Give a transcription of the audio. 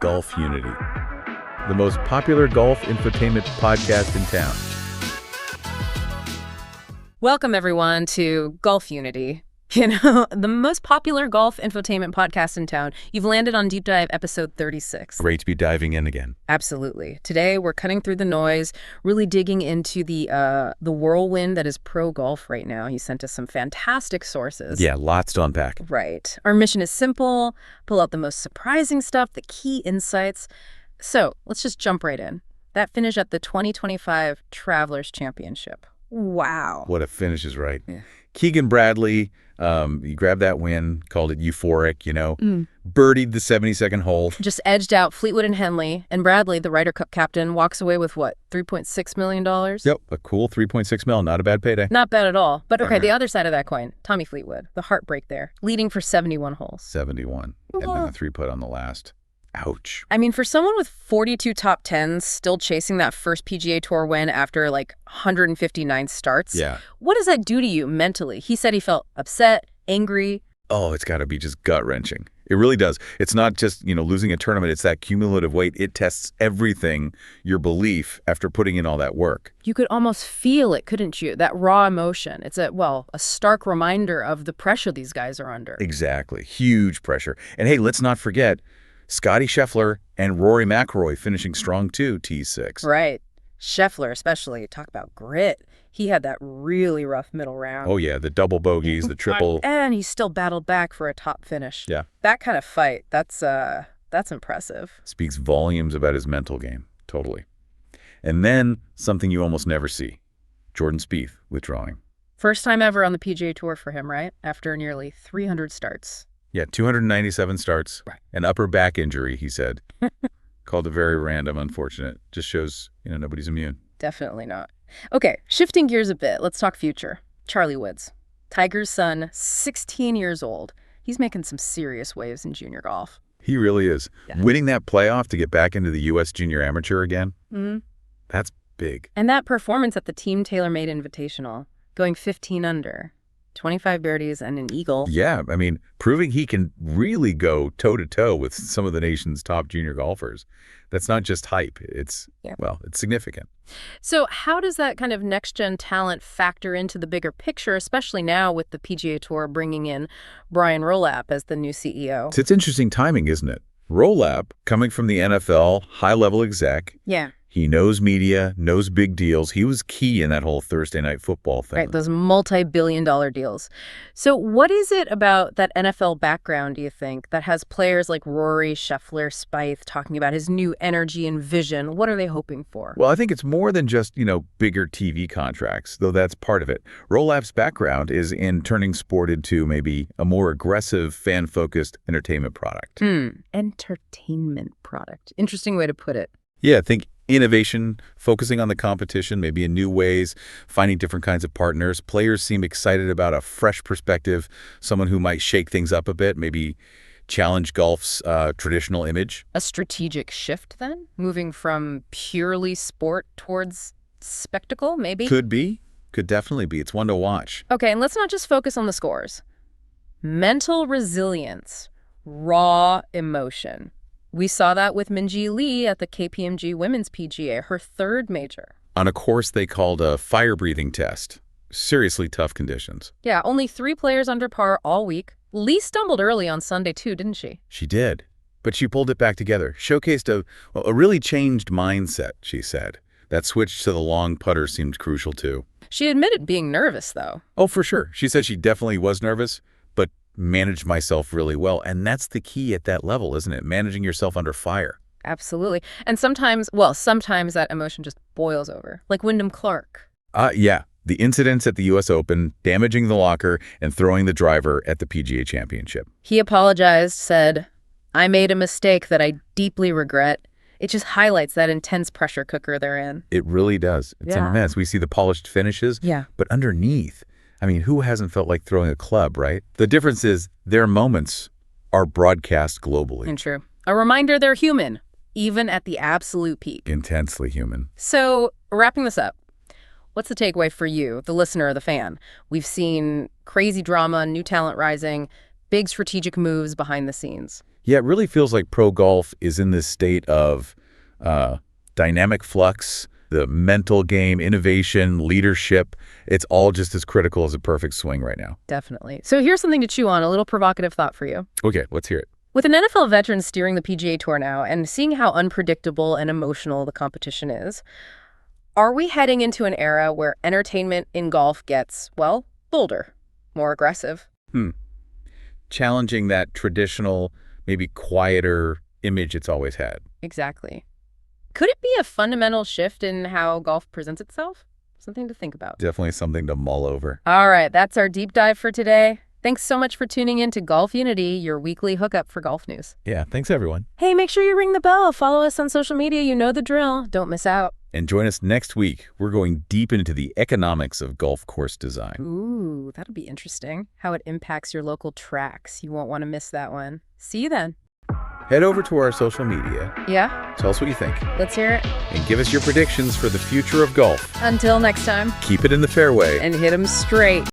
Golf Unity, the most popular golf infotainment podcast in town. Welcome, everyone, to Golf Unity, the most popular golf infotainment podcast in town. You've landed on Deep Dive episode 36. Great to be diving in again. Absolutely. Today, we're cutting through the noise, really digging into the whirlwind that is pro golf right now. He sent us some fantastic sources. Yeah, lots to unpack. Right. Our mission is simple: pull out the most surprising stuff, the key insights. So let's just jump right in. That finish at the 2025 Travelers Championship. Wow. What a finish is right. Yeah. Keegan Bradley, he grabbed that win, called it euphoric, birdied the 72nd hole. Just edged out Fleetwood and Henley, and Bradley, the Ryder Cup captain, walks away with what, $3.6 million? Yep, a cool $3.6 million, not a bad payday. Not bad at all. But okay, the other side of that coin, Tommy Fleetwood, the heartbreak there, leading for 71 holes. 71, and then the 3-putt on the last. Ouch. I mean, for someone with 42 top 10s still chasing that first PGA Tour win after like 159 starts, what does that do to you mentally? He said he felt upset, angry. Oh, it's got to be just gut-wrenching. It really does. It's not just, losing a tournament. It's that cumulative weight. It tests everything, your belief, after putting in all that work. You could almost feel it, couldn't you? That raw emotion. It's a stark reminder of the pressure these guys are under. Exactly. Huge pressure. And hey, let's not forget Scottie Scheffler and Rory McIlroy finishing strong too, T6. Right. Scheffler especially, talk about grit. He had that really rough middle round. Oh yeah, the double bogeys, the triple. And he still battled back for a top finish. Yeah. That kind of fight, that's impressive. Speaks volumes about his mental game, totally. And then something you almost never see, Jordan Spieth withdrawing. First time ever on the PGA Tour for him, right? After nearly 300 starts. Yeah, 297 starts, right. An upper back injury, he said. Called it very random, unfortunate. Just shows, nobody's immune. Definitely not. Okay, shifting gears a bit, let's talk future. Charlie Woods, Tiger's son, 16 years old. He's making some serious waves in junior golf. He really is. Yeah. Winning that playoff to get back into the U.S. Junior Amateur again, that's big. And that performance at the Team TaylorMade Invitational, going 15 under. 25 birdies and an eagle. Yeah, I mean, proving he can really go toe-to-toe with some of the nation's top junior golfers. That's not just hype. It's significant. So how does that kind of next-gen talent factor into the bigger picture, especially now with the PGA Tour bringing in Brian Rolapp as the new CEO? It's interesting timing, isn't it? Rolapp, coming from the NFL, high-level exec. Yeah. He knows media, knows big deals. He was key in that whole Thursday Night Football thing. Right, those multi-billion-dollar deals. So what is it about that NFL background, do you think, that has players like Rory, Scheffler, Spieth talking about his new energy and vision? What are they hoping for? Well, I think it's more than just, bigger TV contracts, though that's part of it. Rolapp's background is in turning sport into maybe a more aggressive, fan-focused entertainment product. Entertainment product. Interesting way to put it. Yeah, I think innovation, focusing on the competition, maybe in new ways, finding different kinds of partners. Players seem excited about a fresh perspective, someone who might shake things up a bit, maybe challenge golf's traditional image. A strategic shift, then? Moving from purely sport towards spectacle, maybe? Could be. Could definitely be. It's one to watch. Okay, and let's not just focus on the scores. Mental resilience, raw emotion. We saw that with Minjee Lee at the KPMG Women's PGA, her third major. On a course they called a fire-breathing test. Seriously tough conditions. Yeah, only 3 players under par all week. Lee stumbled early on Sunday, too, didn't she? She did. But she pulled it back together, showcased a really changed mindset, she said. That switch to the long putter seemed crucial, too. She admitted being nervous, though. Oh, for sure. She said she definitely was nervous, but managed myself really well. And that's the key at that level, isn't it? Managing yourself under fire. Absolutely. And sometimes that emotion just boils over, like Wyndham Clark. Yeah. The incidents at the U.S. Open, damaging the locker, and throwing the driver at the PGA Championship. He apologized, said, "I made a mistake that I deeply regret." It just highlights that intense pressure cooker they're in. It really does. It's a mess. We see the polished finishes, but underneath, I mean, who hasn't felt like throwing a club, right? The difference is their moments are broadcast globally. And true. A reminder they're human, even at the absolute peak. Intensely human. So, wrapping this up, what's the takeaway for you, the listener or the fan? We've seen crazy drama, new talent rising, big strategic moves behind the scenes. Yeah, it really feels like pro golf is in this state of dynamic flux, the mental game, innovation, leadership. It's all just as critical as a perfect swing right now. Definitely. So here's something to chew on, a little provocative thought for you. Okay, let's hear it. With an NFL veteran steering the PGA Tour now and seeing how unpredictable and emotional the competition is, are we heading into an era where entertainment in golf gets, well, bolder, more aggressive? Challenging that traditional, maybe quieter image it's always had. Exactly. Could it be a fundamental shift in how golf presents itself? Something to think about. Definitely something to mull over. All right, that's our deep dive for today. Thanks so much for tuning in to Golf Unity, your weekly hookup for golf news. Yeah, thanks everyone. Hey, make sure you ring the bell. Follow us on social media. You know the drill. Don't miss out. And join us next week. We're going deep into the economics of golf course design. Ooh, that'll be interesting. How it impacts your local tracks. You won't want to miss that one. See you then. Head over to our social media. Yeah? Tell us what you think. Let's hear it. And give us your predictions for the future of golf. Until next time. Keep it in the fairway. And hit 'em straight.